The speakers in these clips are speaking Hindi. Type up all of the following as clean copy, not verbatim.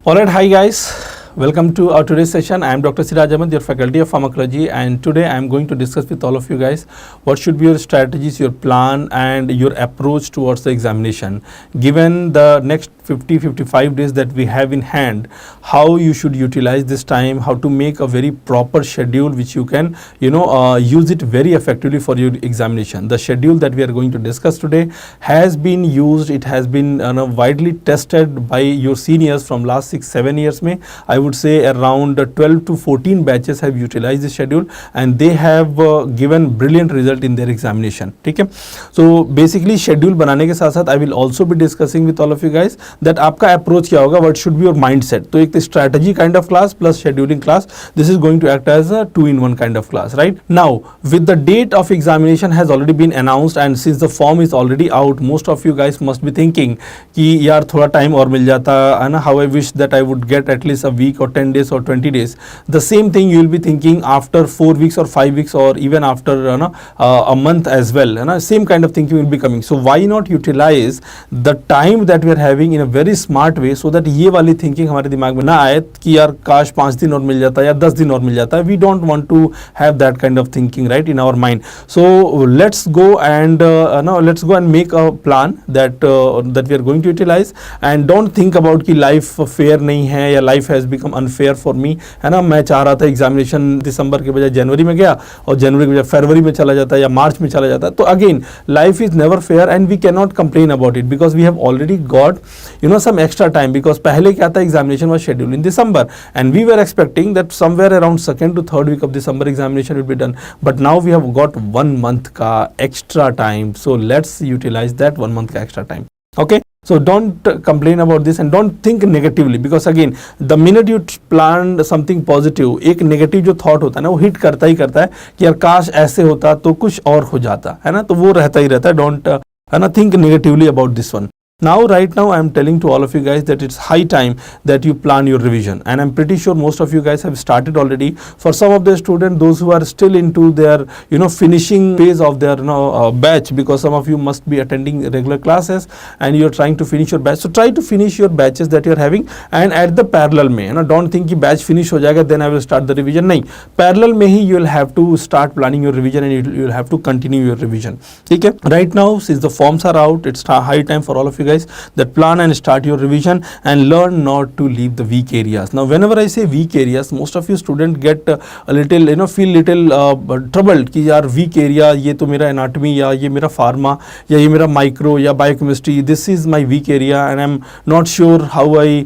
Alright, hi guys. Welcome to our today's session. I am Dr. Siraj Ahmed, your faculty of pharmacology, and today I am going to discuss with all of you guys what should be your strategies, your plan, and your approach towards the examination. Given the next 50-55 days that we have in hand, how you should utilize this time, how to make a very proper schedule which you can, use it very effectively for your examination. The schedule that we are going to discuss today has been used. It has been widely tested by your seniors from last 6-7 years. I would say around 12 to 14 batches have utilized this schedule and they have given brilliant result in their examination. ठीक है, so basically schedule बनाने के साथ साथ I will also be discussing with all of you guys that आपका approach क्या होगा, what should be your mindset. तो एक strategy kind of class plus scheduling class, this is going to act as a 2-in-1 kind of class, right? Now with the date of examination has already been announced and since the form is already out, most of you guys must be thinking कि यार थोड़ा time और मिल जाता है ना, how I wish that I would get at least a week or 10 days or 20 days. The same thing you will be thinking after 4 weeks or 5 weeks or even after a month as well. Same kind of thinking will be coming. So why not utilize the time that we are having in a very smart way so that ये वाली thinking हमारे दिमाग में ना आए कि यार काश 5 दिन और मिल जाता या 10 दिन और मिल जाता. We don't want to have that kind of thinking right in our mind. So let's go and make a plan that we are going to utilize and don't think about कि life fair नहीं है या life has become unfair for me, है ना. मैं चाह रहा था एग्जामिनेशन दिसंबर के बजाय जनवरी में गया और जनवरी के बजाय फरवरी में चला जाता या मार्च में चला जाता. तो again life is never fair and we can not complain about it because we have already got some extra time. Because पहले क्या था, examination was scheduled in December and we were expecting that somewhere around 2nd to 3rd week of December examination will be done, but now we have got 1 month का extra time. So let's utilize that 1 month का extra time. Okay, so don't complain about this and don't think negatively because again the minute you plan something positive, एक negative जो thought होता है ना वो hit करता ही करता है कि यार काश ऐसे होता तो कुछ और हो जाता है ना, तो वो रहता ही रहता है. Don't think negatively about this one. Right now I am telling to all of you guys that it's high time that you plan your revision and I'm pretty sure most of you guys have started already. For some of the students, those who are still into their finishing phase of their batch, because some of you must be attending regular classes and you're trying to finish your batch, so try to finish your batches that you're having and at the parallel में don't think कि batch finish हो जाएगा then I will start the revision. नहीं, parallel में ही you will have to start planning your revision and you will have to continue your revision. ठीक है, right now since the forms are out, it's high time for all of you guys that plan and start your revision and learn not to leave the weak areas. Now whenever I say weak areas, most of you students get a little feel little troubled कि यार weak area ये तो मेरा anatomy या ये मेरा pharma या ये मेरा micro या biochemistry, this is my weak area and I'm not sure how I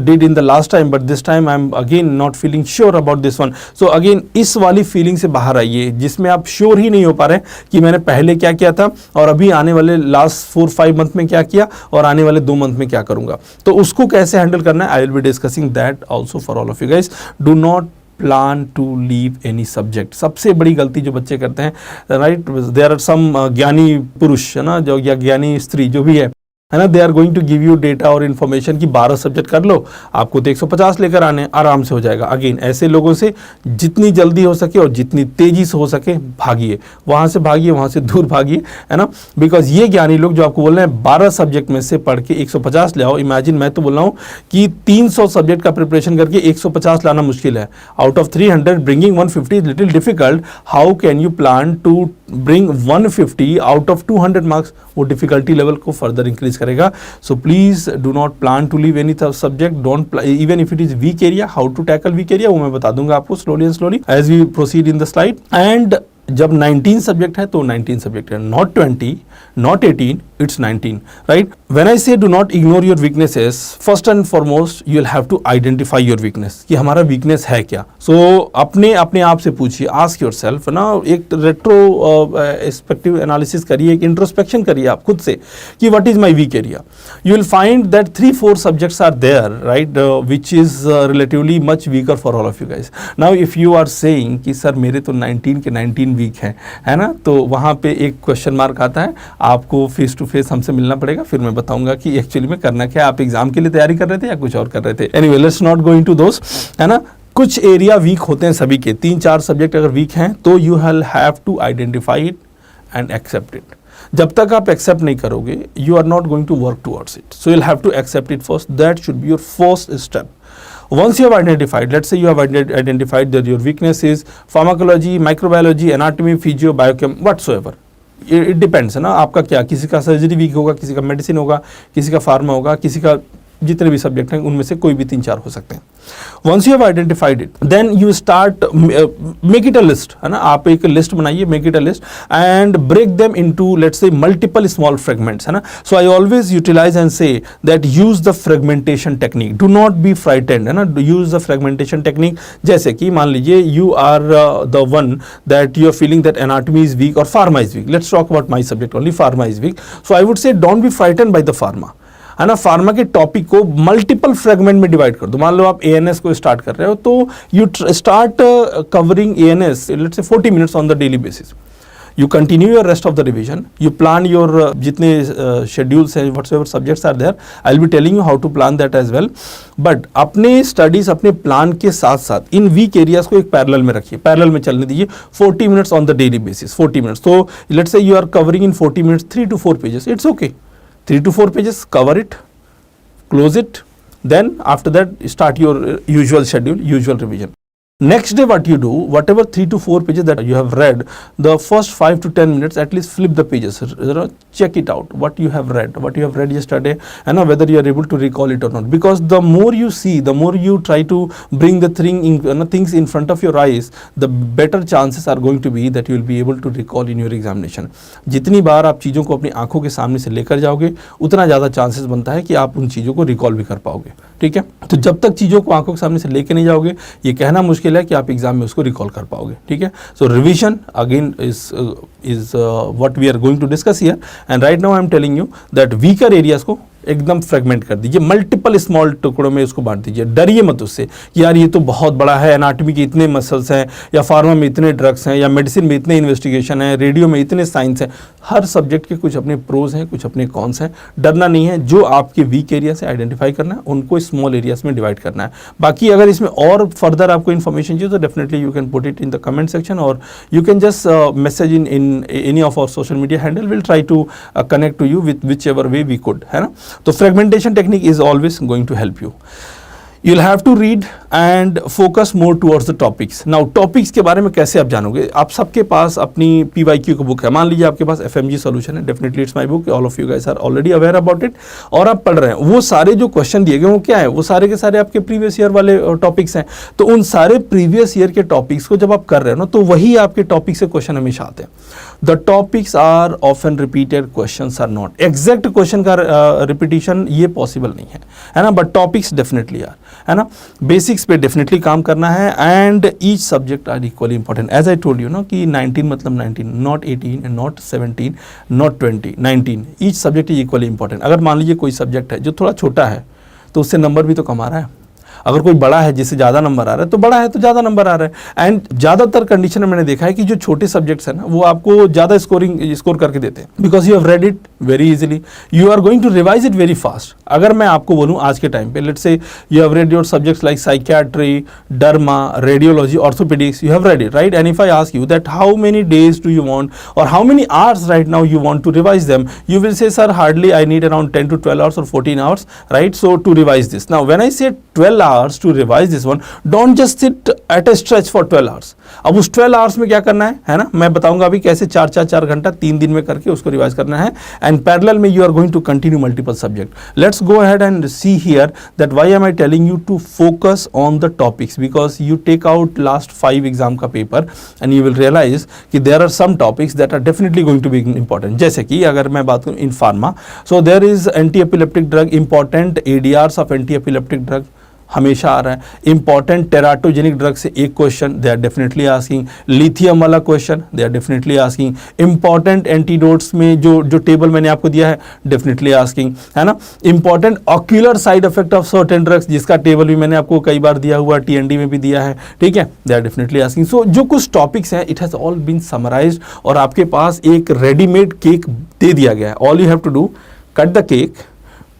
did in the last time, but this time I'm again not feeling sure about this one. So again इस वाली feeling से बाहर आइए जिसमें आप sure ही नहीं हो पा रहे कि मैंने पहले क्या किया था और अभी आने वाले last 4-5 month में क्या किया और आने वाले 2 मंथ में क्या करूंगा. तो उसको कैसे हैंडल करना है, I will be discussing that also for all of you guys. Do not plan to leave any subject. सबसे बड़ी गलती जो बच्चे करते हैं, राइट, देयर आर सम ज्ञानी पुरुष है ना जो या ज्ञानी स्त्री जो भी है ना, they are going to give you data और इन्फॉर्मेशन कि 12 सब्जेक्ट कर लो, आपको तो 150 लेकर आने आराम से हो जाएगा. अगेन ऐसे लोगों से जितनी जल्दी हो सके और जितनी तेजी से हो सके भागिए, वहाँ से भागिए, वहाँ से दूर भागिए, है ना. बिकॉज ये ज्ञानी लोग जो आपको बोल रहे हैं 12 सब्जेक्ट में से पढ़ के 150 ले आओ. इमेजिन मैं तो बोल रहा हूँ कि 300 सब्जेक्ट का प्रिपरेशन करके 150 लाना मुश्किल है. Out of 300 bringing 150 is little difficult. How can you plan to bring 150 out of 200 marks? वो डिफिकल्टी लेवल को फर्दर इंक्रीज करेगा. So please do not plan to leave any subject. Don't even if it is weak area, how to tackle weak area वो मैं बता दूंगा आपको slowly and slowly as we proceed in the slide. And जब 19 सब्जेक्ट है तो 19 सब्जेक्ट है, not 20, not 18, it's 19, right? When I say do not ignore your weaknesses, first and foremost you'll have to identify your weakness कि हमारा weakness है क्या. So अपने आप से पूछिए, ask yourself ना, एक retrospective analysis करिए, एक introspection करिए आप खुद से कि what is my weak area. You will find that 3-4 subjects are there, right, which is relatively much weaker for all of you guys. Now if you are saying कि सर मेरे तो 19 के 19 वीक है ना, तो वहाँ पे एक क्वेश्चन मार्क आता है. आपको फेस टू फेस हमसे मिलना पड़ेगा, फिर मैं बताऊंगा कि एक्चुअली में करना क्या, आप एग्जाम के लिए तैयारी कर रहे थे या कुछ और कर रहे थे. Anyway let's not go into those, है ना. कुछ एरिया वीक होते हैं सभी के, 3-4 सब्जेक्ट अगर वीक हैं तो you have to identify it and accept it. जब तक आप एक्सेप्ट नहीं करोगे, you are not going to work towards it. So you have to accept it first. That should be your first step. Once you have identified, let's say you have identified that your weakness is pharmacology, microbiology, anatomy, physio, biochem, whatsoever. It depends है ना, आपका क्या, किसी का सर्जरी वीक होगा, किसी का मेडिसिन होगा, किसी का फार्मा होगा, किसी का जितने भी सब्जेक्ट हैं उनमें से कोई भी 3-4 हो सकते हैं. Once you have identified it, then you start make it a list, है ना, आप एक लिस्ट बनाइए, make it a list and break them into let's say multiple small fragments, है ना. So I always utilise and say that use the fragmentation technique, do not be frightened, है ना, यूज द फ्रेगमेंटेशन टेक्निक. जैसे कि मान लीजिए you are the one that you are feeling that anatomy is weak और pharma is weak. Let's talk about my subject only, pharma is weak. So I would say don't be frightened by the pharma, है ना. फार्मा के टॉपिक को मल्टीपल फ्रेगमेंट में डिवाइड कर दो. मान लो आप एएनएस को स्टार्ट कर रहे हो तो you start covering ANS let's say 40 minutes on the daily basis. You continue your rest of the revision. You plan your जितने schedules हैं, whatever subjects are there. I'll be telling you how to plan that as well. But अपने studies, अपने plan के साथ साथ इन weak areas को एक parallel में रखिए, parallel में चलने दीजिए. 40 minutes on the daily basis, 40 minutes. So let's say you are covering in 40 minutes 3 to 4 pages. It's okay. 3 to 4 pages, cover it, close it. Then after that start your usual schedule, usual revision. Next day what you do, whatever 3 to 4 pages that you have read, the first 5 to 10 minutes at least flip the pages, check it out, what you have read yesterday, and whether you are able to recall it or not. Because the more you see, the more you try to bring the things in front of your eyes, the better chances are going to be that you will be able to recall in your examination. जितनी बार आप चीज़ों को अपनी आंखों के सामने से लेकर जाओगे उतना ज़्यादा चांसेस बनता है कि आप उन चीज़ों को रिकॉल भी कर पाओगे. ठीक है, तो जब तक चीज़ों को आंखों के सामने से लेके नहीं जाओगे ये कहना मुश्किल है कि आप एग्जाम में उसको रिकॉल कर पाओगे. ठीक है, so revision again is what we are going to discuss here. And right now I am telling you that weaker areas को एकदम फ्रेगमेंट कर दीजिए, मल्टीपल स्मॉल टुकड़ों में उसको बांट दीजिए. डरिए मत उससे कि यार ये तो बहुत बड़ा है, एनाटॉमी के इतने मसल्स हैं, या फार्मा में इतने ड्रग्स हैं, या मेडिसिन में इतने इन्वेस्टिगेशन है, रेडियो में इतने साइंस हैं. हर सब्जेक्ट के कुछ अपने प्रोज हैं, कुछ अपने कॉन्स हैं. डरना नहीं है. जो आपके वीक एरिया से आइडेंटिफाई करना है उनको स्मॉल एरियाज में डिवाइड करना है. बाकी अगर इसमें और फर्दर आपको इन्फॉर्मेशन चाहिए तो definitely you can put it in the comment section और you can just message in any of our social media handle. Will try to connect to you with whichever way we could, है ना. तो fragmentation technique is always going to help you. You'll have to read and focus more towards the topics. Now topics के बारे में कैसे आप जानोगे? आप सबके पास अपनी PYQ की बुक है. मान लीजिए आपके पास FMG solution है. Definitely it's my book. All of you guys are already aware about it. और आप पढ़ रहे हैं. वो सारे जो क्वेश्चन दिए गए वो क्या है? वो सारे के सारे आपके प्रीवियस ईयर वाले टॉपिक्स हैं. तो उन सारे प्रीवियस ईयर के टॉपिक्स को जब आप कर रहे हो ना तो वही आपके टॉपिक से क्वेश्चन हमेशा आते हैं. The topics are often repeated, questions are not. Exact question का रिपीटिशन ये पॉसिबल नहीं है ना. बट टॉपिक्स डेफिनेटली आर, है ना. बेसिक्स पे डेफिनेटली काम करना है. And each subject are equally important. As I told you ना कि 19 मतलब 19, not 18 and not 17, not 20, 19. Each subject is equally important. अगर मान लीजिए कोई सब्जेक्ट है जो थोड़ा छोटा है तो उससे नंबर भी तो कम आ रहा है. अगर कोई बड़ा है जिससे ज़्यादा नंबर आ रहा है तो बड़ा है तो ज़्यादा नंबर आ रहा है. एंड ज़्यादातर कंडीशन में मैंने देखा है कि जो छोटे सब्जेक्ट्स हैं ना वो आपको ज़्यादा स्कोर करके देते हैं. Because you have read it very easily, you are going to revise it very fast. अगर मैं आपको बोलूँ आज के टाइम पे, let's say you have read your subjects like psychiatry, derma, radiology, orthopaedics, you have read it, right. And if I ask you that how many days do you want और how many hours right now you want to revise them, you will say sir hardly I need around 10 to 12 hours or 14 hours, right, so to revise this. Now when I say 12 hours to revise this one, don't just sit at a stretch for 12 hours. अब उस 12 hours में क्या करना है ना, मैं बताऊंगा अभी कैसे 4 घंटा 3 दिन में करके उसको रिवाइज करना है. एंड पैरेलल में you are going to continue multiple subject. Let's go ahead and see here that why am I telling you to focus on the topics. Because you take out last 5 exam का paper and you will realise कि there are some topics that are definitely going to be important. जैसे कि अगर मैं बात करूँ in pharma, so there is anti epileptic drug, important ADRs of anti epileptic drug हमेशा आ रहा है. इंपॉर्टेंट टेराटोजेनिक ड्रग से एक question they are definitely asking. Lithium वाला question they are definitely asking. Important antidotes में जो टेबल मैंने आपको दिया है डेफिनेटली आस्किंग, है ना. Important ocular side effect of certain drugs जिसका टेबल भी मैंने आपको कई बार दिया हुआ, TND में भी दिया है, ठीक है. They are definitely asking. So जो कुछ टॉपिक्स हैं it has all been summarised और आपके पास एक रेडीमेड केक दे दिया गया है. All you have to do, cut the cake,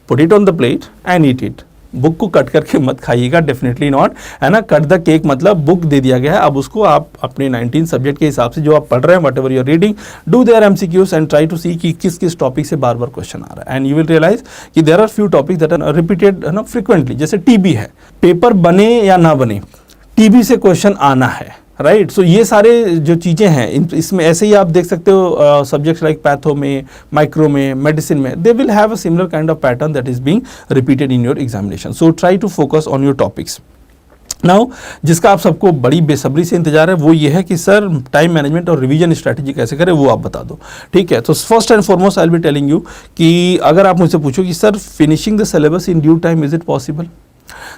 put it on the plate and eat it. Book को कट करके मत खाइएगा, डेफिनेटली नॉट, है ना। कट द केक मतलब बुक दे दिया गया है, अब उसको आप अपने 19 सब्जेक्ट के हिसाब से जो आप पढ़ रहे हैं, whatever you're reading, do their MCQs and try to see कि किस किस टॉपिक से बार बार क्वेश्चन आ रहा है, एंड यू विल रियलाइज कि there are few topics that are repeated, है ना, फ्रिक्वेंटली। जैसे टीबी है, पेपर बने या ना बने, टीबी से क्वेश्चन आना है, राइट। सो ये सारे जो चीज़ें हैं इसमें ऐसे ही आप देख सकते हो सब्जेक्ट्स लाइक पैथो में, माइक्रो में, मेडिसिन में, they will have a similar kind of pattern that is being repeated in your examination. So try to focus on your topics. Now जिसका आप सबको बड़ी बेसब्री से इंतजार है वो ये है कि सर टाइम मैनेजमेंट और रिवीजन स्ट्रैटेजी कैसे करें, वो आप बता दो, ठीक है। तो first and foremost I will be telling you कि अगर आप मुझसे पूछो कि sir finishing the syllabus in due time, is it possible?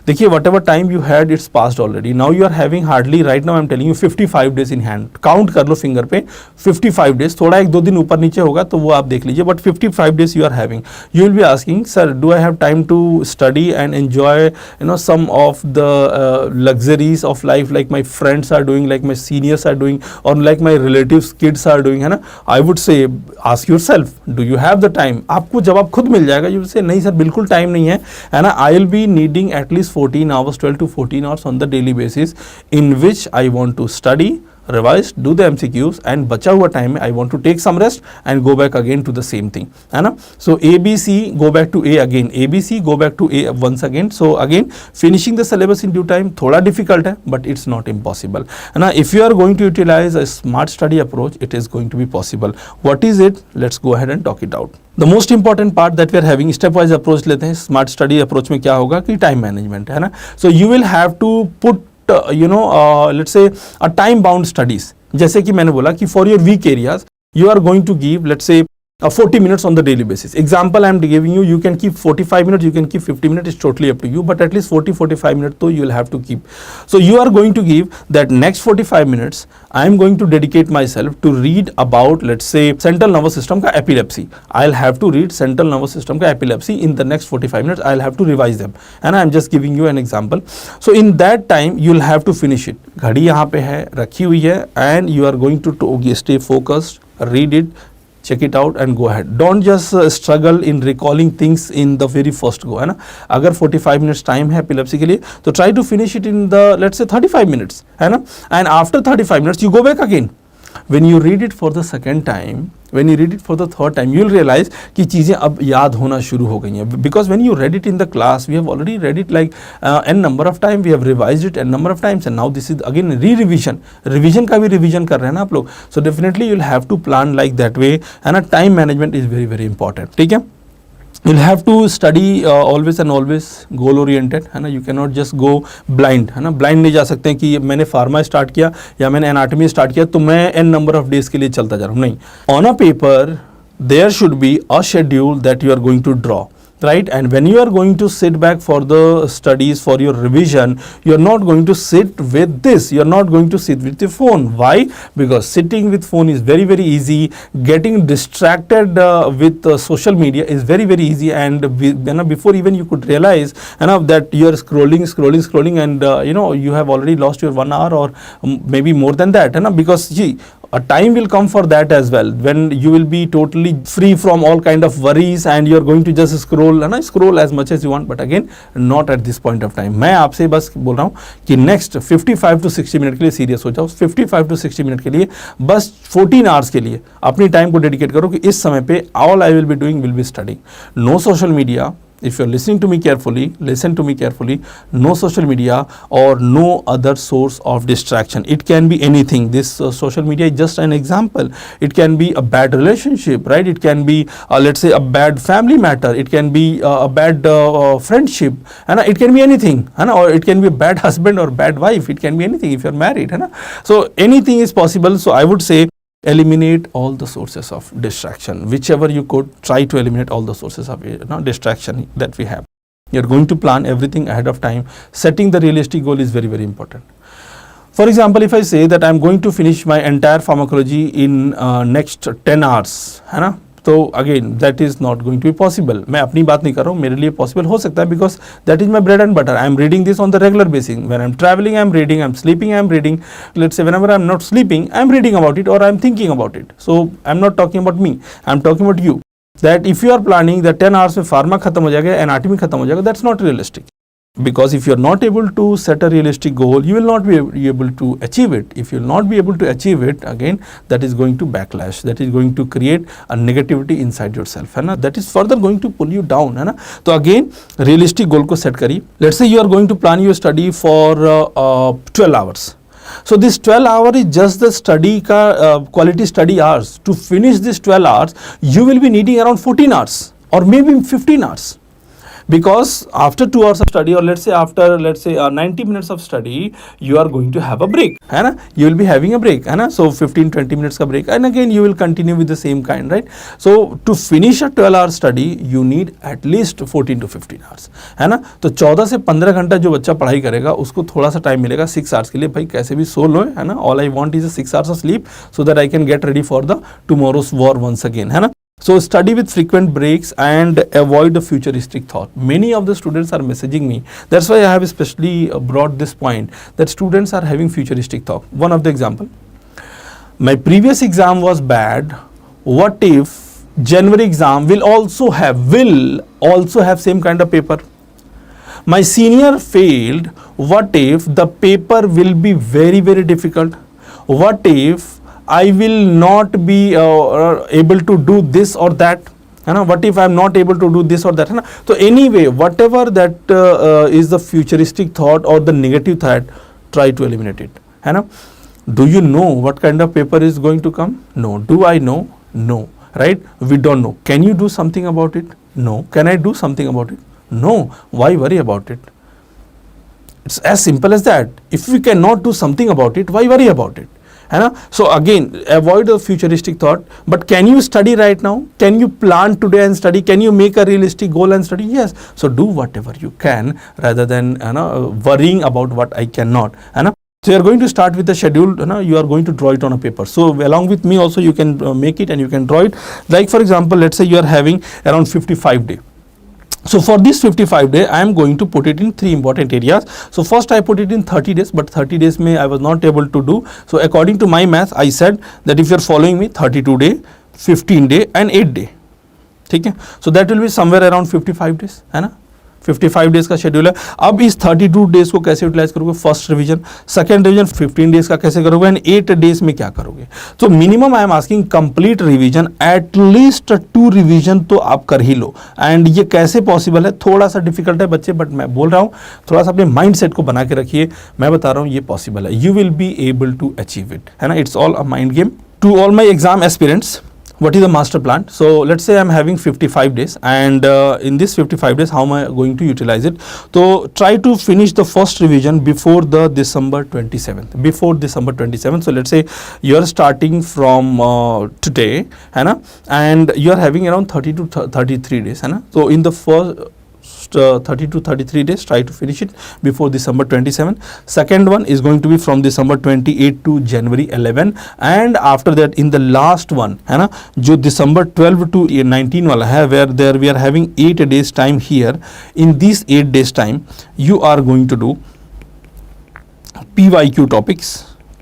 देखिए, whatever time you had it's passed already, now you are having hardly, right now I am telling you 55 days in hand. Count कर लो फिंगर पे 55 डेज, थोड़ा एक दो दिन ऊपर नीचे होगा तो वो आप देख लीजिए, but 55 days you are having. You will be asking sir do I have time to study and enjoy some of the luxuries of life like my friends are doing, like my seniors are doing, और like my relatives kids are doing, है ना। I would say ask yourself do you have the time. आपको जवाब खुद मिल जाएगा, यू विल से नहीं सर बिल्कुल टाइम नहीं है ना। I will be needing at least 14 hours, 12 to 14 hours on the daily basis in which I want to study, revise, do the MCQs, and बचा हुआ टाइम में I want to take some rest and go back again to the same thing, है ना। So ABC go back to A again, ABC go back to A once again. So again finishing the syllabus in due time थोड़ा difficult है but it's not impossible, है ना। If you are going to utilize a smart study approach, it is going to be possible. What is it? Let's go ahead and talk it out. The most important part that we are having, step wise approach लेते हैं। स्मार्ट स्टडी अप्रोच में क्या होगा कि टाइम मैनेजमेंट, है ना। So you will have to put let's say a time bound studies, जैसे कि मैंने बोला कि for your weak areas you are going to give, let's say 40 minutes on the daily basis. Example I am giving you, you can keep 45 minutes, you can keep 50 minutes, it's totally up to you, but at least 40-45 minutes though you will have to keep. So you are going to give that next 45 minutes, I am going to dedicate myself to read about, let's say, central nervous system का epilepsy. I'll have to read central nervous system का epilepsy in the next 45 minutes. I'll have to revise them, and I'm just giving you an example. So in that time you'll have to finish it. घड़ी यहाँ पे है, रखी हुई है, and you are going to stay focused, read it, check it out and go ahead. Don't just struggle in recalling things in the very first go, है ना। अगर 45 minutes time है epilepsy के लिए तो try to finish it in the, let's say, 35 minutes, है ना। And after 35 minutes you go back again. When you read it for the second time, when you read it for the third time, you will realize कि चीज़ें अब याद होना शुरू हो गई हैं, because when you read it in the class, we have already read it like n number of time, we have revised it n number of times, and now this is again re-revision. Revision का भी revision कर रहे हैं ना आप लोग, so definitely you'll have to plan like that way, and time management is very very important, ठीक है। You'll have to study always and always goal oriented, है ना। You cannot just go blind, है ना। blind नहीं जा सकते हैं कि मैंने फार्मा स्टार्ट किया या मैंने एनाटॉमी स्टार्ट किया तो मैं n number of days के लिए चलता जा रहा हूँ, नहीं। On a paper there should be a schedule that you are going to draw, right? And when you are going to sit back for the studies, for your revision, you are not going to sit with this, you are not going to sit with your phone. Why? Because sitting with phone is very very easy, getting distracted with social media is very very easy, and before even you could realize that you are scrolling and you have already lost your 1 hour or maybe more than that, because a time will come for that as well, when you will be totally free from all kind of worries and you are going to just scroll as much as you want, but again not at this point of time. मैं आपसे बस बोल रहा हूँ कि next 55 to 60 मिनट के लिए सीरियस हो जाओ। 55 to 60 मिनट के लिए बस 14 आवर्स के लिए अपनी टाइम को डेडिकेट करो कि इस समय पे all I will be doing will be studying. No social media. If you're listening to me carefully, listen to me carefully. No social media or no other source of distraction. It can be anything. This social media is just an example. It can be a bad relationship, right? It can be, let's say, a bad family matter. It can be a bad friendship, and it can be anything, or it can be a bad husband or bad wife. It can be anything if you're married, so anything is possible. So I would say, eliminate all the sources of distraction, whichever you could. Try to eliminate all the sources of distraction that we have. You're going to plan everything ahead of time. Setting the realistic goal is very very important. For example, if I say that I'm going to finish my entire pharmacology in next 10 hours, है ना, तो again that is not going to be possible. मैं अपनी बात नहीं कर रहा हूँ, मेरे लिए पॉसिबल हो सकता है, because that is my bread and butter. I am reading this on the regular basis. When I am travelling I am reading, I am sleeping I am reading. Let's say whenever I am not sleeping I am reading about it और I am thinking about it. So I am not talking about me, I am talking about you, that if you are planning that 10 hours में फार्मा खत्म हो जाएगा, एनाटॉमी खत्म हो जाएगा, that's not realistic. Because if you're not able to set a realistic goal, you will not be able to achieve it. If you'll not be able to achieve it, again, that is going to backlash, that is going to create a negativity inside yourself, है ना, that is further going to pull you down, है ना. तो again, realistic goal को set करिए. Let's say you are going to plan your study for 12 hours. So this 12 hour is just the study का quality study hours. To finish this 12 hours, you will be needing around 14 hours or maybe 15 hours. Because after 2 hours of study, or let's say after 90 minutes of study, you are going to have a break, है ना, you will be having a break, है ना. So 15-20 minutes का break, and again you will continue with the same kind, right. So to finish a 12-hour study, you need at least 14 to 15 hours, है ना. तो 14 से 15 घंटा जो बच्चा पढ़ाई करेगा उसको थोड़ा सा टाइम मिलेगा 6 hours के लिए. भाई कैसे भी सो लो, है ना. All I want is a 6 hours of sleep so that I can get ready for the tomorrow's war once again, है ना. So study with frequent breaks and avoid the futuristic thought. Many of the students are messaging me. That's why I have especially brought this point, that students are having futuristic thought. One of the example, my previous exam was bad. What if January exam will also have same kind of paper? My senior failed. What if the paper will be very, very difficult? What if I will not be able to do this or that, है ना. What if I am not able to do this or that, है ना. So anyway, whatever that is the futuristic thought or the negative thought, try to eliminate it, है ना. Do you know what kind of paper is going to come? No. Do I know? No, right. We don't know. Can you do something about it? No. Can I do something about it? No. Why worry about it? It's as simple as that. If we cannot do something about it, why worry about it, है ना. So again, avoid the futuristic thought. But can you study right now? Can you plan today and study? Can you make a realistic goal and study? Yes. So do whatever you can rather than worrying about what I cannot, है ना. So you are going to start with the schedule, है ना. You are going to draw it on a paper. So along with me also you can make it and you can draw it. Like for example, let's say you are having around 55 days. So for this 55 day, I am going to put it in 3 important areas. So first I put it in 30 days, but 30 days में I was not able to do. So according to my math, I said that if you are following me, 32 day, 15 day and 8 day, ठीक है. So that will be somewhere around 55 days, है ना. 55 डेज का शेड्यूल है. अब इस 32 डेज को कैसे यूटिलाइज करोगे? First revision, second revision 15 days का कैसे करोगे, एंड 8 डेज में क्या करोगे? तो minimum I am asking complete revision, at least 2 revision तो आप कर ही लो. एंड ये कैसे पॉसिबल है? थोड़ा सा डिफिकल्ट है बच्चे, बट मैं बोल रहा हूँ थोड़ा सा अपने माइंड सेट को बना के रखिए. मैं बता रहा हूँ ये पॉसिबल है. You will be able to achieve it, है ना. It's all a mind game. To all my exam aspirants, what is the master plan? So let's say I'm having 55 days, and in this 55 days, how am I going to utilize it? So try to finish the first revision before the December 27th. Before December 27th. So let's say you are starting from today, है ना, and you are having around 30 to 33 days, है ना. So in the first 30 to 33 days, try to finish it before December 27. Second one is going to be from December 28 to January 11, and after that in the last one, है ना, जो December 12 to 19 वाला है, where there we are having 8 days time here. In these 8 days time, you are going to do PYQ topics,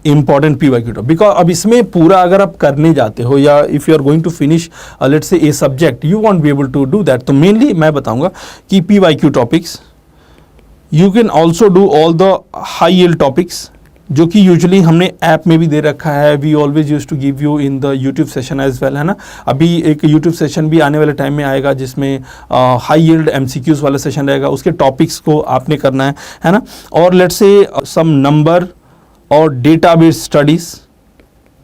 important PYQ topic. Because अब इसमें पूरा अगर आप करने जाते हो, या if you are going to finish let's say a subject, you won't be able to do that. तो मेनली मैं बताऊंगा कि PYQ टॉपिक्स, you can also do all the high yield topics, जो कि यूजुअली हमने ऐप में भी दे रखा है. We always use to give you in the YouTube session as well, है ना. अभी एक यूट्यूब सेशन भी आने वाले टाइम में आएगा जिसमें हाई यील्ड MCQs वाला सेशन रहेगा. उसके टॉपिक्स को आपने करना है ना. और लेट्स से सम नंबर और database studies.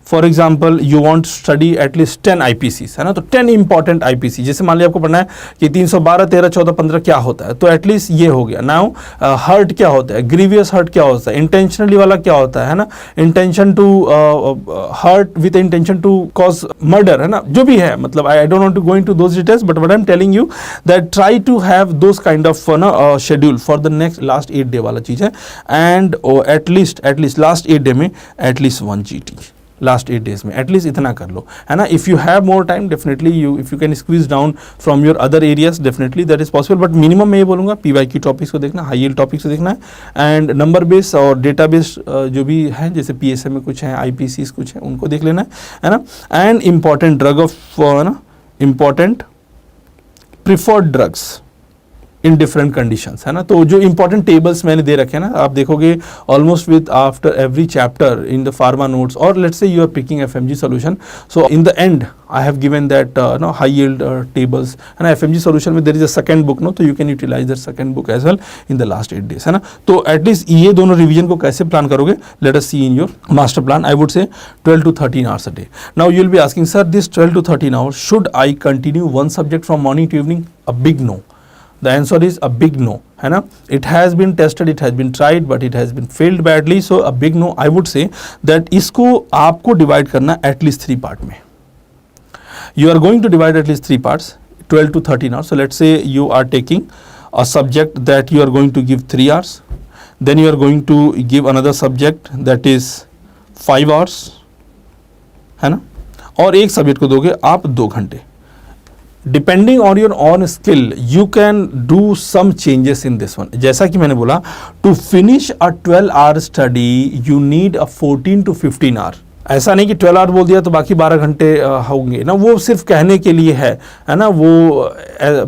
For example you want study at least 10 IPCs, है ना. तो 10 इंपॉर्टेंट IPC, जैसे मान लिया आपको पढ़ना है कि 312, 13, 14, 15 क्या होता है, तो एटलीस्ट ये हो गया. नाउ हर्ट क्या होता है, ग्रीवियस हर्ट क्या होता है, इंटेंशनली वाला क्या होता है ना, intention to hurt with intention to cause murder, है ना, जो भी है. मतलब I don't want to go into those details, but what I am telling you that try to have those kind of schedule for the next last 8 day वाला चीज़ है. एंड एटलीस्ट लास्ट 8 डे में एटलीस्ट 1 GT, लास्ट 8 डेज में एटलीस्ट इतना कर लो, है ना. If you have more time, definitely if you can squeeze down from your other areas, definitely that is possible. But minimum मैं ये बोलूँगा PYQ टॉपिक्स को देखना, हाई यील्ड टॉपिक्स को देखना है, एंड नंबर बेस और डेटा बेस जो भी है, जैसे PSA में कुछ है, IPCs कुछ है, उनको देख लेना है ना. एंड इम्पॉर्टेंट ड्रग ऑफ, है ना, important preferred drugs, in different conditions, है ना। तो जो इंपॉर्टेंट टेबल्स मैंने दे रखे हैं ना, आप देखोगे almost with after every chapter in the pharma notes, और let's say you are picking FMG solution, so in the end I have given that no high yield tables, है ना। एफएमजी सॉल्यूशन में there is a second book, no, तो you can utilise that second book as well in the last 8 days, है ना। तो एटलीस्ट ये दोनों रिवीजन को कैसे प्लान करोगे, let us see in your master plan. I would say 12 to 13 hours a day. Now you will be asking, sir, this 12 to 13 hours, should I continue one subject from morning to evening? A big no. The answer is a big no, है ना. It has been tested, it has been tried, but it has been failed badly. So a big no. I would say that इसको आपको divide करना at least 3 part में. You are going to divide at least 3 parts, 12 to 13 hours. So let's say you are taking a subject that you are going to give 3 hours. Then you are going to give another subject that is 5 hours, है ना. और एक सब्जेक्ट को दोगे आप 2 घंटे. Depending on your own skill you can do some changes in this one. जैसा कि मैंने बोला, to finish a 12 hour study you need a 14 to 15 hour. ऐसा नहीं कि 12 hour बोल दिया तो बाकी 12 घंटे होंगे ना, वो सिर्फ कहने के लिए है ना, वो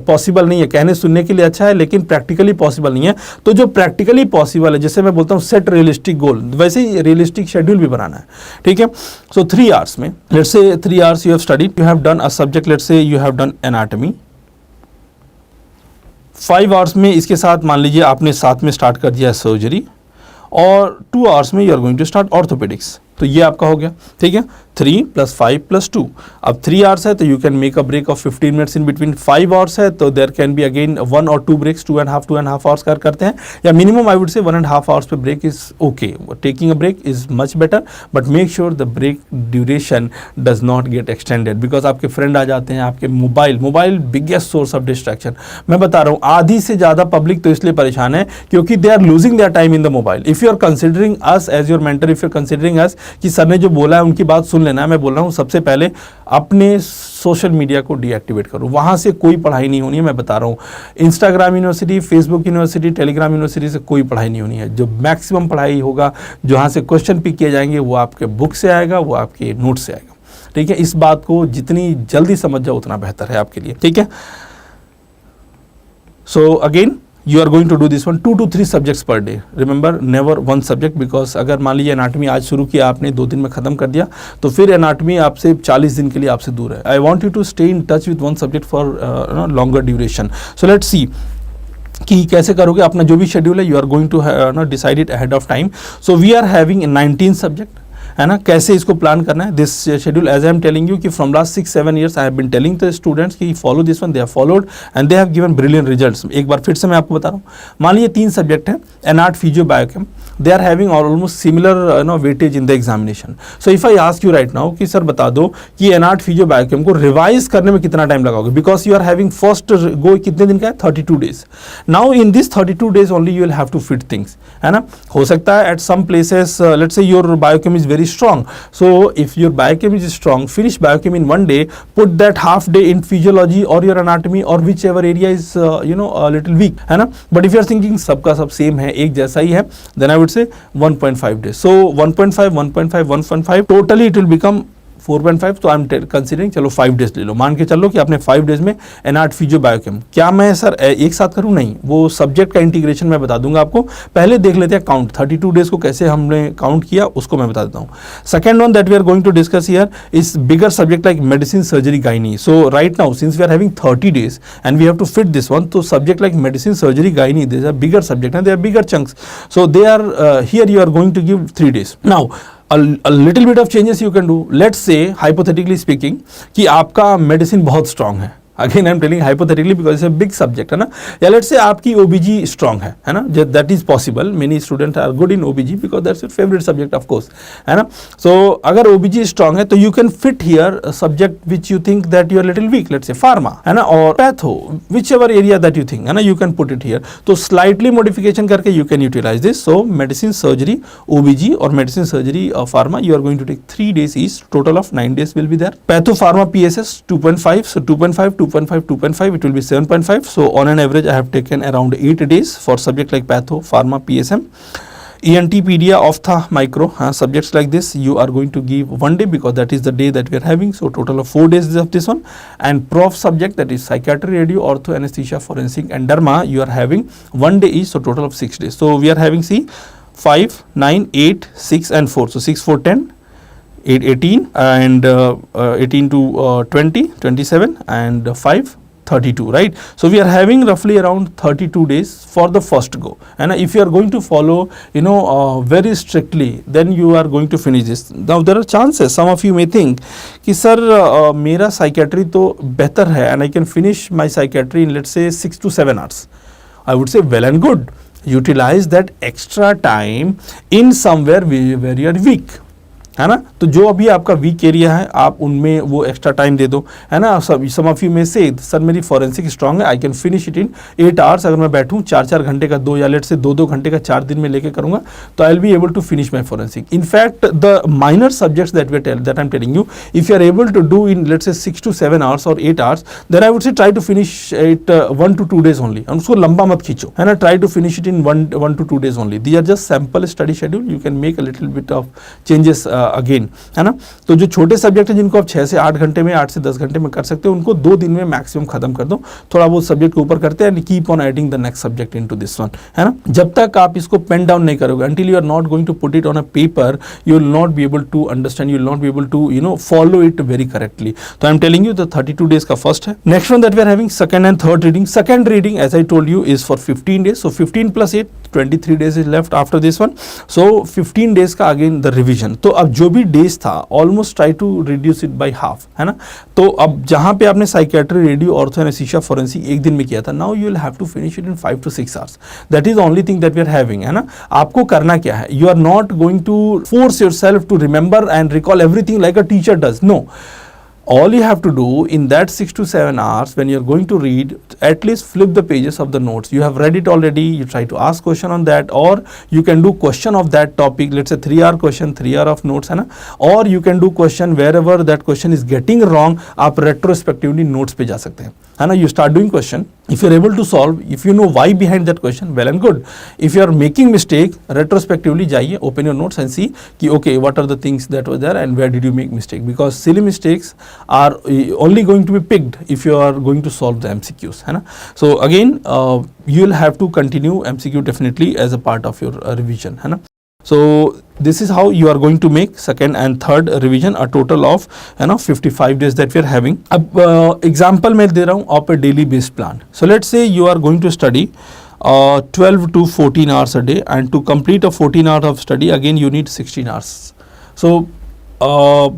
पॉसिबल नहीं है. कहने सुनने के लिए अच्छा है, लेकिन प्रैक्टिकली पॉसिबल नहीं है. तो जो प्रैक्टिकली पॉसिबल है, जैसे मैं बोलता हूँ सेट रियलिस्टिक गोल, वैसे ही रियलिस्टिक शेड्यूल भी बनाना है, ठीक है. सो 3 hours में, let's say 3 hours you have studied, you have done a subject, let's say you have done anatomy. 5 hours में इसके साथ मान लीजिए आपने साथ में स्टार्ट कर दिया सर्जरी, और 2 hours में you are going to start orthopaedics. तो ये आपका हो गया, ठीक है. 3 + 5 + 2. अब 3 hours है तो you can make a break of 15 minutes in between. 5 hours है तो there can be again 1 or 2 breaks, 2.5 hours करते हैं, या मिनिमम आई वुड से 1.5 hours पे break is okay. Taking a break is much better, but make sure the break duration does not get extended, because आपके फ्रेंड आ जाते हैं, आपके mobile biggest source of distraction. मैं बता रहा हूँ, आधी से ज़्यादा पब्लिक तो इसलिए परेशान है क्योंकि they are losing their time in the mobile. If you are considering us as your mentor, if you are considering us कि सर ने जो बोला है उनकी बात सुन लेना है, मैं बोल रहा हूँ सबसे पहले अपने सोशल मीडिया को डीएक्टिवेट करो. वहाँ से कोई पढ़ाई नहीं होनी है, मैं बता रहा हूँ. Instagram university, Facebook university, Telegram university से कोई पढ़ाई नहीं होनी है. जो मैक्सिमम पढ़ाई होगा, जहाँ से क्वेश्चन पिक किए जाएंगे, वो आपके बुक से आएगा, वो आपके नोट से आएगा, ठीक है. इस बात को जितनी जल्दी समझ जाओ उतना बेहतर है आपके लिए, ठीक है. So again you are going to do this one 2 to 3 subjects per day. Remember, never one subject, because अगर मान लीजिए एनाटॉमी आज शुरू किया आपने, 2 दिन में ख़त्म कर दिया, तो फिर एनाटॉमी आपसे 40 दिन के लिए आपसे दूर है. I want you to stay in touch with one subject for longer duration. So let's see कि कैसे करोगे. अपना जो भी शेड्यूल है, you are going to decide it ahead of time. So we are having 19 subject, है ना. कैसे इसको प्लान करना है, this schedule as I am telling you कि from last 6-7 years I have been telling the students कि follow this one, they have followed and they have given brilliant results. एक बार फिर से मैं आपको बता रहा हूँ. मान लीजिए 3 सब्जेक्ट हैं, anat, physio, biochem. They are having almost similar weightage in the examination. So if I ask you right now कि सर बता दो कि एनाट, फिजियो, बायोकेम को रिवाइज करने में कितना टाइम लगाओगे, because you are having first go कितने दिन का है, 32 days. Now in this 32 days only you will have to fit things, है ना. हो सकता है at some places, let's say your biochem is very strong. So if your biochem is strong, finish biochem in 1 day, put that half day in physiology or your anatomy or whichever area is a little weak, है ना. But if you are thinking सबका सब सेम है, एक जैसा ही है, then I would say 1.5 days. So 1.5 totally it will become 4.5. तो आई एम कंसिडरिंग, चलो 5 days ले लो. मान के चलो कि आपने 5 days में एनाट, फिजियो, बायोकेम. क्या मैं सर एक साथ करूँ? नहीं, वो सब्जेक्ट का इंटीग्रेशन मैं बता दूंगा आपको. पहले देख लेते हैं काउंट, 32 days को कैसे हमने काउंट किया, उसको मैं बता देता हूँ. Second one that we are going to discuss here is bigger subject like medicine, surgery, gynae. So right now since we are having 30 days and we have to fit this one, तो subject like medicine, surgery, gynae, they are bigger subject and they are bigger chunks. So they are here you are going to give 3 days. Now a little bit of changes you can do. Let's say hypothetically speaking कि आपका मेडिसिन बहुत स्ट्रांग है. Again I am telling hypothetically because it's a big subject, है ना. या लेट्स से आपकी ओबीजी स्ट्रांग है ना. That is possible. Many student are good in OBG because that's your favourite subject of course, है ना. सो अगर ओबीजी स्ट्रांग है तो you can fit here subject which you think that you are little weak, let's say pharma, है ना, और patho, whichever area that you think, है ना, you can put it here. तो स्लाइटली मॉडिफिकेशन करके you can utilise this. So medicine, surgery, OBG और medicine, surgery, pharma, you are going to take 3 days each. Total of 9 days will be there. Patho, pharma, PSS 2.5. So 2.5, it will be 7.5. So on an average I have taken around 8 days for subject like patho, pharma, PSM. ENTpedia, Ophtha, Micro, subjects like this you are going to give one day because that is the day that we are having. So total of 4 days of this one. And prof subject, that is psychiatry, radio, ortho, anesthesia, forensic and derma, you are having one day each, so total of 6 days. So we are having, see, 5, 9, 8, 6 and 4. So 6, 4, 10, 8, 18 and 18 to 20, 27 and 5, 32, right? So we are having roughly around 32 days for the first go. And if you are going to follow, very strictly, then you are going to finish this. Now there are chances, some of you may think कि sir मेरा psychiatry तो better है and I can finish my psychiatry in, let's say, 6 to 7 hours. I would say well and good. Utilize that extra time in somewhere where you are weak. है ना? तो जो अभी आपका वीक एरिया है आप उनमें वो एक्स्ट्रा टाइम दे दो, है ना? सम ऑफ यू में से सर मेरी फॉरेंसिक स्ट्रांग है, I can finish it in 8 hours. अगर मैं बैठूं 4-4 घंटे का 2 या लेट से 2-2 घंटे का 4 दिन में लेके करूंगा तो I will be able to finish my forensic. In fact the minor subjects that I am telling you, if you are able to do in let's say 6 to 7 hours और 8 hours, then I would say try to finish it 1 to 2 days only. उसको लंबा मत खींचो, है ना? Try to finish it in 1 to 2 days only. These are just sample study schedule, you can make a little bit of changes again, है ना? तो जो छोटे सब्जेक्ट है जिनको आप 6 से 8 घंटे में, 8 से 10 घंटे में कर सकते हो, उनको 2 दिन में मैक्सिमम खत्म कर दो. थोड़ा बहुत सब्जेक्ट के ऊपर करते हैं and keep on adding the next subject into this one, है ना? जब तक आप इसको पेन डाउन नहीं करोगे, until you are not going to put it on a paper, you will not be able to understand, you will not be able to follow it very correctly. So I am telling you the 32 days का first है. Next one that we are having second and third reading. Second reading as I told you is for 15 days. So 15 plus 8, 23 days is left after this one. So 15 days का again the revision. तो अब जो भी days था almost try to reduce it by half, है ना? तो अब जहाँ पे आपने psychiatry, radio, ortho, anaesthesia, forensic एक दिन में किया था, now you will have to finish it in 5 to 6 hours. That is the only thing that we are having, है ना? आपको करना क्या है? You are not going to force yourself to remember and recall everything like a teacher does. No. All you have to do in that 6 to 7 hours when you're going to read, at least flip the pages of the notes. You have read it already, you try to ask question on that, or you can do question of that topic, let's say 3-hour question, 3 hour of notes, है ना? Or you can do question wherever that question is getting wrong, आप retrospectively notes पे जा सकते हैं, है ना? You start doing question, if you're able to solve, if you know why behind that question, well and good. If you are making mistake, retrospectively जाइए, open your notes and see कि okay, what are the things that were there and where did you make mistake, because silly mistakes are only going to be picked if you are going to solve the MCQs, है ना? So again you will have to continue MCQ definitely as a part of your revision, है ना? So this is how you are going to make second and third revision, a total of 55 days that we are having. अब example मैं दे रहा हूँ of a daily based plan. So let's say you are going to study 12 to 14 hours a day, and to complete a 14 hours of study again you need 16 hours. So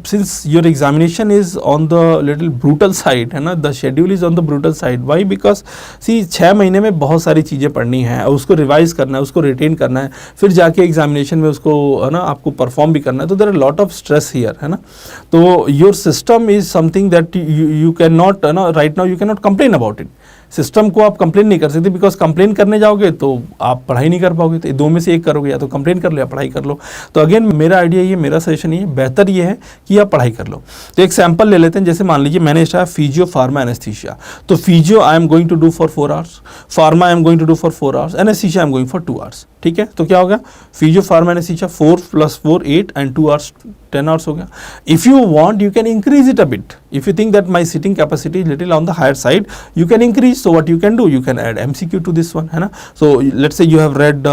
since your examination is on the little brutal side, है ना, the schedule is on the brutal side. Why? Because see 6 महीने में बहुत सारी चीज़ें पढ़नी है, उसको रिवाइज करना है, उसको रिटेन करना है, फिर जाके एग्जामिनेशन में उसको, है ना, आपको परफॉर्म भी करना है. तो there are lot of stress here, है ना? तो your system is something that you can not, है ना, right now you can not complain about it. System को आप कंप्लेन नहीं कर सकते, बिकॉज कंप्लेन करने जाओगे तो आप पढ़ाई नहीं कर पाओगे. तो दो में से एक करोगे, या तो कंप्लेन कर लो या पढ़ाई कर लो. तो अगेन मेरा आइडिया ये, मेरा सजेशन ये, बेहतर ये है कि आप पढ़ाई कर लो. तो एक सैंपल ले लेते हैं. जैसे मान लीजिए मैंने स्टार्ट फिजियो, फार्मा, एनेस्थीसिया. तो physio I am going to do for 4 hours, pharma I am going to do for 4 hours, anaesthesia I am going for 2 hours. ठीक है, तो क्या होगा? Physio, pharma, anaesthesia 4 + 4 8 and 2 hours 10 hours हो गया. If you want, you can increase it a bit. If you think that my sitting capacity is little on the higher side, you can increase. So what you can do, you can add MCQ to this one, है ना? So let's say you have read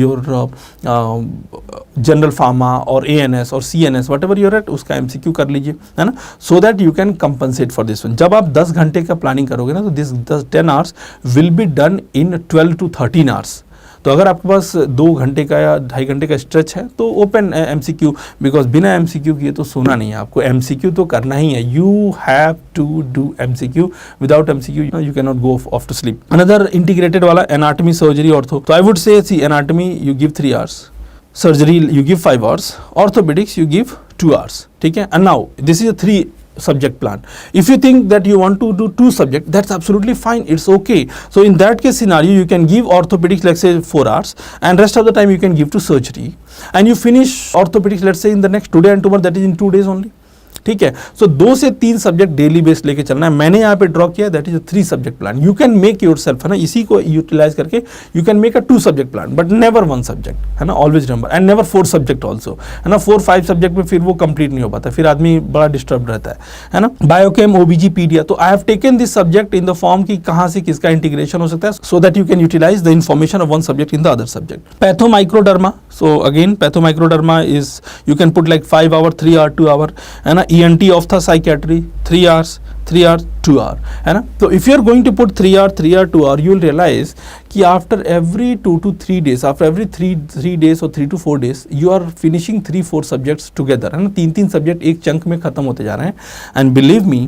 your general pharma or ANS or CNS, whatever you read, उसका MCQ कर लीजिए, है ना? So that you can compensate for this one. जब आप 10 घंटे का प्लानिंग करोगे ना, तो this 10 hours will be done in 12 to 13 hours. तो अगर आपके पास 2 घंटे का या 2.5 घंटे का स्ट्रेच है तो ओपन MCQ, बिकॉज बिना MCQ किए तो सोना नहीं है. आपको MCQ तो करना ही है. You have to do MCQ. Without MCQ you can not go off to sleep. Another integrated वाला एनाटॉमी, सर्जरी, ऑर्थो. तो I would say see anatomy you give 3 hours, surgery you give 5 hours, orthopaedics you give 2 hours. ठीक है, and now this is a 3 subject plan. If you think that you want to do 2 subjects, that's absolutely fine, it's okay. So in that case scenario, you can give orthopedics, let's say 4 hours, and rest of the time you can give to surgery, and you finish orthopedics, let's say in the next today and tomorrow, that is in 2 days only. ठीक है। सो 2 से 3 सब्जेक्ट डेली बेस लेके चलना है। मैंने यहाँ पे ड्रॉ किया, that is a 3 subject plan. You can make your self, है ना, इसी को यूटिलाइज करके you can make a 2 subject plan, but never 1 subject, है ना, always number, and never 4 subject also, है ना। 4-5 सब्जेक्ट में फिर वो कंप्लीट नहीं हो पाता, फिर आदमी बड़ा डिस्टर्ब रहता है ना। बायोकेम, ओबीजी, पीडिया, तो I have taken this subject in the form की कहाँ से किसका इंटीग्रेशन हो सकता है, so that you can utilise the information of 1 subject in the other subject. Patho micro derma, so again patho micro derma is you can put like 5 hour, 3 hour, 2 hour, है ना। ENT ophthalmology 3 hours, 3 hour, 2 hour, है ना। तो if you are going to put 3 hour, 3 hour, 2 hour, you will realize कि after every 2 to 3 days, after every 3 days or 3 to 4 days, you are finishing 3-4 subjects together, है ना। 3-3 सब्जेक्ट एक चंक में खत्म होते जा रहे हैं, and believe me,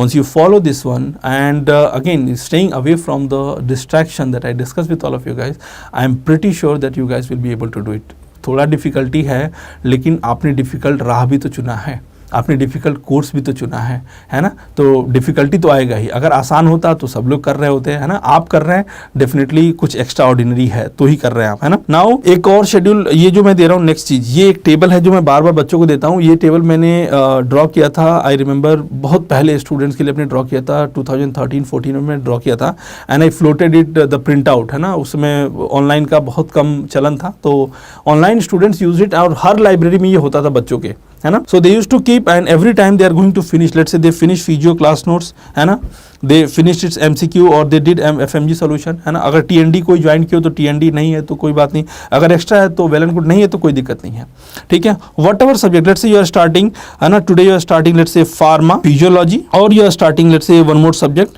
once you follow this one, and again staying away from the distraction that I discussed with all of you guys, I am pretty sure that you guys will be able to do it. थोड़ा डिफ़िकल्टी है, लेकिन आपने डिफ़िकल्ट राह भी तो चुना है, आपने डिफ़िकल्ट कोर्स भी तो चुना है ना। तो डिफ़िकल्टी तो आएगा ही। अगर आसान होता तो सब लोग कर रहे होते हैं, है ना। आप कर रहे हैं, डेफिनेटली कुछ एक्स्ट्रा ऑर्डिनरी है तो ही कर रहे हैं आप, है ना। नाउ एक और शेड्यूल ये जो मैं दे रहा हूँ, नेक्स्ट चीज़, ये एक टेबल है जो मैं बार बार बच्चों को देता हूँ। ये टेबल मैंने ड्रॉ किया था, आई रिमेंबर बहुत पहले स्टूडेंट्स के लिए अपने ड्रॉ किया था, 2013-14 में मैं ड्रॉ किया था, and I floated it the print out, है ना। उसमें ऑनलाइन का बहुत कम चलन था, तो ऑनलाइन स्टूडेंट्स यूज इट, और हर लाइब्रेरी में ये होता था बच्चों के, है ना। So they use to keep, and every time they are going to finish, let's say they finish physio class notes, है ना, दे फिनिश इट्स MCQ और दे डिड FMG सोल्यूशन, है ना। अगर TND कोई ज्वाइन किया तो TND नहीं है तो कोई बात नहीं, अगर एक्स्ट्रा है तो वेल एंड गुड, नहीं है तो कोई दिक्कत नहीं है, ठीक है। Whatever subject, let's say you are starting, है ना, today you are starting let's say pharma physiology, और you are starting let's say 1 more subject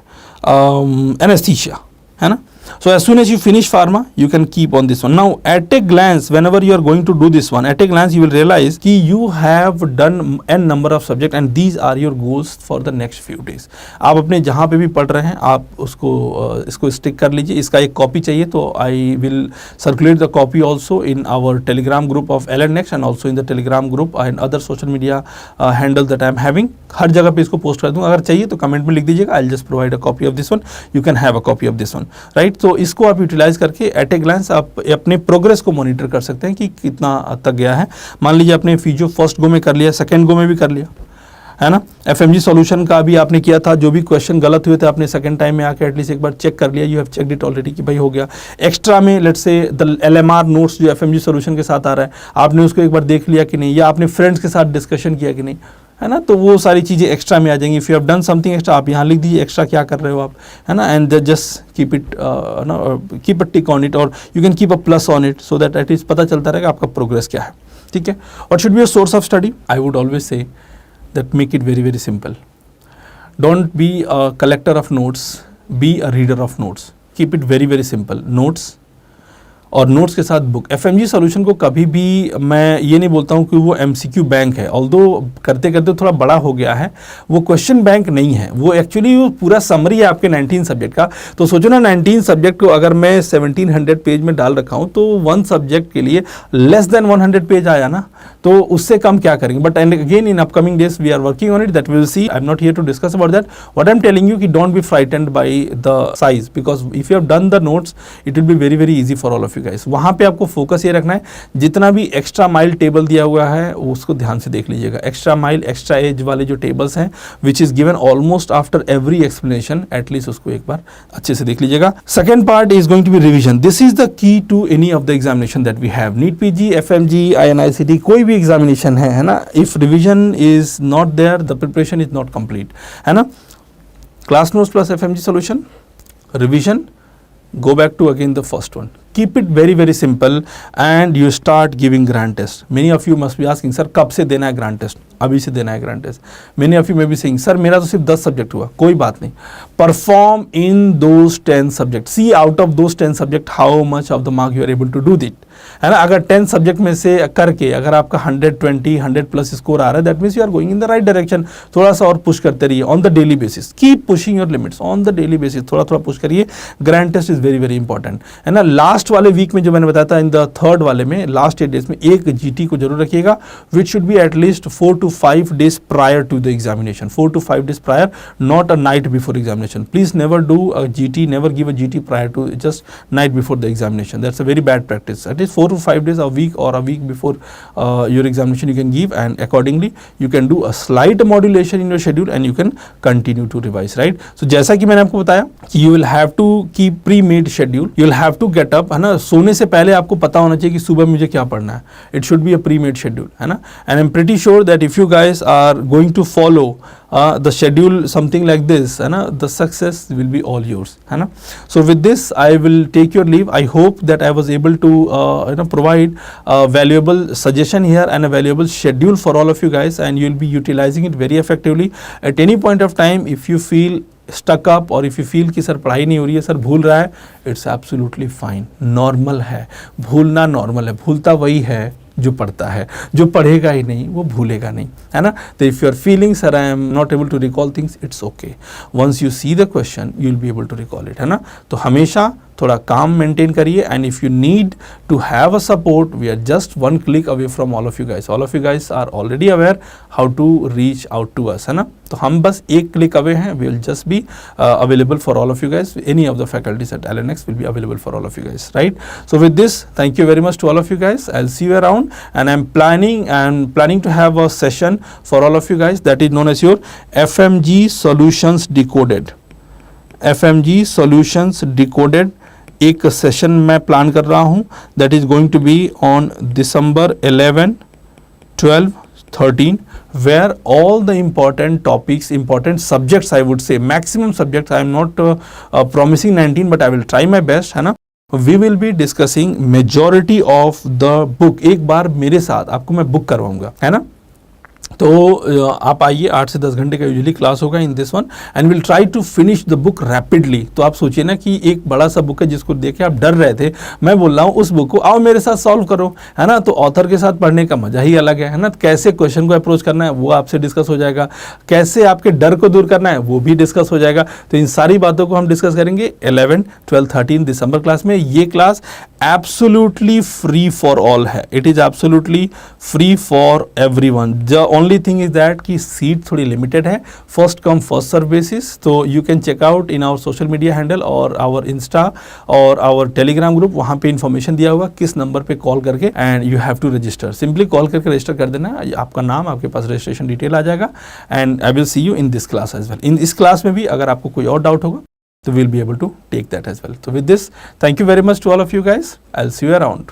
anaesthesia, है ना। So as soon as you finish pharma, you can keep on this one. Now at a glance, whenever you are going to do this one, at a glance you will realize कि you have done n number of subject and these are your goals for the next few days. आप अपने जहाँ पे भी पढ़ रहे हैं, आप उसको इसको स्टिक कर लीजिए। इसका एक कॉपी चाहिए तो I will circulate the copy also in our Telegram group of LNnext and also in the Telegram group and other social media handles that I am having. हर जगह पे इसको पोस्ट कर दूँगा, अगर चाहिए तो कमेंट में लिख दीजिएगा, I'll just provide a copy of this one. You can have a copy of this one, right? तो इसको आप यूटिलाइज करके एट ए ग्लांस आप अपने प्रोग्रेस को मॉनिटर कर सकते हैं कि कितना तक गया है। मान लीजिए आपने फिजियो फर्स्ट गो में कर लिया, सेकंड गो में भी कर लिया, है ना। FMG सॉल्यूशन का भी आपने किया था, जो भी क्वेश्चन गलत हुए थे आपने सेकंड टाइम में आके एटलीस्ट एक बार चेक कर लिया, you have checked it already कि भाई हो गया। एक्स्ट्रा में let's say the LMR notes जो FMG सॉल्यूशन के साथ आ रहा है, आपने उसको एक बार देख लिया कि नहीं, या आपने फ्रेंड्स के साथ डिस्कशन किया कि नहीं, है ना। तो वो सारी चीज़ें एक्स्ट्रा में आ जाएंगी। If you have done something extra, आप यहाँ लिख दीजिए एक्स्ट्रा क्या कर रहे हो आप, है ना, एंड जस्ट कीप इट ना, keep a tick on it, और you can keep a plus on it, so that at least पता चलता रहेगा आपका प्रोग्रेस क्या है, ठीक है। और should be a source of study, I would always say that make it very very simple. Don't be a collector of notes, be a reader of notes, keep it very very simple. Notes और नोट्स के साथ बुक। FMG सॉल्यूशन को कभी भी मैं ये नहीं बोलता हूँ कि वो MCQ बैंक है, ऑल्दो करते करते थोड़ा बड़ा हो गया है, वो क्वेश्चन बैंक नहीं है, वो एक्चुअली वो पूरा समरी है आपके 19 सब्जेक्ट का। तो सोचो ना, 19 सब्जेक्ट को अगर मैं 1700 पेज में डाल रखा हूँ, तो 1 सब्जेक्ट के लिए लेस देन 100 पेज आया ना, तो उससे कम क्या करेंगे। But and again in upcoming days we are working on it, that will see. I am not here to discuss about that, what I am telling you कि don't be frightened by the size, because if you have done the notes it will be very very easy for all of you guys. वहाँ पे आपको फोकस ये रखना है, जितना भी एक्स्ट्रा माइल टेबल दिया हुआ है उसको ध्यान से देख लीजिएगा। एक्स्ट्रा माइल, एक्स्ट्रा एज वाले जो टेबल्स हैं which is given almost after every explanation, at least उसको एक बार अच्छे से देख लीजिएगा। Second part is going to be revision. This is the key to any of the examination that we have, NEET PG, FMG, INICT, कोई भी एग्जामिनेशन है ना। If revision is not there, the preparation is not complete, है ना। Class notes plus FMG solution, revision, go back to again the first one. Keep it very very simple and you start giving grand test. Many of you must be asking, sir कब से देना है grand test? अभी से देना है grand test. Many of you may be saying, sir मेरा तो सिर्फ 10 सब्जेक्ट हुआ, कोई बात नहीं, perform in those 10 subjects. See out of those 10 subject how much of the mark you are able to do it, है ना। अगर 10 सब्जेक्ट में से करके अगर आपका 120, 100 प्लस स्कोर आ रहा है, that means you are going in the right direction. थोड़ा सा और पुश करते रहिए on the daily basis, keep pushing your limits on the daily basis, थोड़ा थोड़ा पुश करिए। Grand test is very very important, है ना। लास्ट वाले वीक में जो मैंने बताया था, इन द थर्ड वाले में, लास्ट 8 डेज में एक GT को जरूर रखिएगा, which should be at least 4 to 5 days prior to the examination, 4 to 5 days prior, not a night before examination. Please never do a GT, never give a GT prior to, just night before the examination. That's a very bad practice. At least days, 4 to 5 days, a week or a week before your examination you can give, and accordingly you can do a slight modulation in your schedule and you can continue to revise, right? So जैसा कि मैंने आपको बताया कि you will have to keep pre-made schedule, you will have to get up, है ना, सोने से पहले आपको पता होना चाहिए कि सुबह मुझे क्या पढ़ना है. It should be a pre-made schedule, है ना, and I'm pretty sure that if you guys are going to follow the schedule something like this, है ना, the success will be all yours, है ना. So with this I will take your leave. I hope that I was able to provide a valuable suggestion here and a valuable schedule for all of you guys, and you will be utilizing it very effectively. At any point of time if you feel stuck up or if you feel कि सर पढ़ाई नहीं हो रही है, सर भूल रहा है, it's absolutely fine, normal है, भूलना normal है, भूलता वही है जो पढ़ता है, जो पढ़ेगा ही नहीं वो भूलेगा नहीं, है ना. तो if you are feeling sir I am not able to recall things, it's okay, once you see the question you will be able to recall it, है ना. तो हमेशा थोड़ा काम मेंटेन करिए, and if you need to have a support we are just one click away from all of you guys are already aware how to reach out to us, है ना. तो हम बस एक क्लिक अवे हैं, we will just be available for all of you guys, any of the faculties at LNX will be available for all of you guys, right. So with this thank you very much to all of you guys, I will see you around, and I'm planning to have a session for all of you guys that is known as your FMG Solutions Decoded. FMG Solutions Decoded एक सेशन मैं प्लान कर रहा हूँ, that is going to be on December 11, 12, 13, where all the important topics, important subjects, I would say maximum subjects, I am not promising 19 but I will try my best, है ना. We will be discussing majority of the book. एक बार मेरे साथ आपको मैं बुक करवाऊंगा, है ना. तो आप आइए, 8 से 10 घंटे का यूजुअली क्लास होगा in this one, and will try to finish the book rapidly. तो आप सोचिए ना कि एक बड़ा सा बुक है जिसको देख के आप डर रहे थे, मैं बोल रहा हूँ उस बुक को आओ मेरे साथ सॉल्व करो, है ना. तो ऑथर के साथ पढ़ने का मजा ही अलग है ना. कैसे क्वेश्चन को अप्रोच करना है वो आपसे डिस्कस हो जाएगा, कैसे आपके डर को दूर करना है वो भी डिस्कस हो जाएगा. तो इन सारी बातों को हम डिस्कस करेंगे 11, 12, 13 दिसंबर क्लास में. ये class absolutely free for all है, it is absolutely free for everyone. The only thing is that कि सीट थोड़ी लिमिटेड है, first come first serve basis. तो you can check out in our social media handle और आवर इंस्टा और आवर टेलीग्राम ग्रुप, वहाँ पे इन्फॉर्मेशन दिया हुआ किस नंबर पे कॉल करके, and you have to register. Simply call करके रजिस्टर कर देना, आपका नाम, आपके पास रजिस्ट्रेशन डिटेल आ जाएगा, and I will see you in this class as well. In इस क्लास में भी अगर आपको कोई और डाउट होगा तो we'll be able to take that as well. So with this, thank you very much to all of you guys. I'll see you around.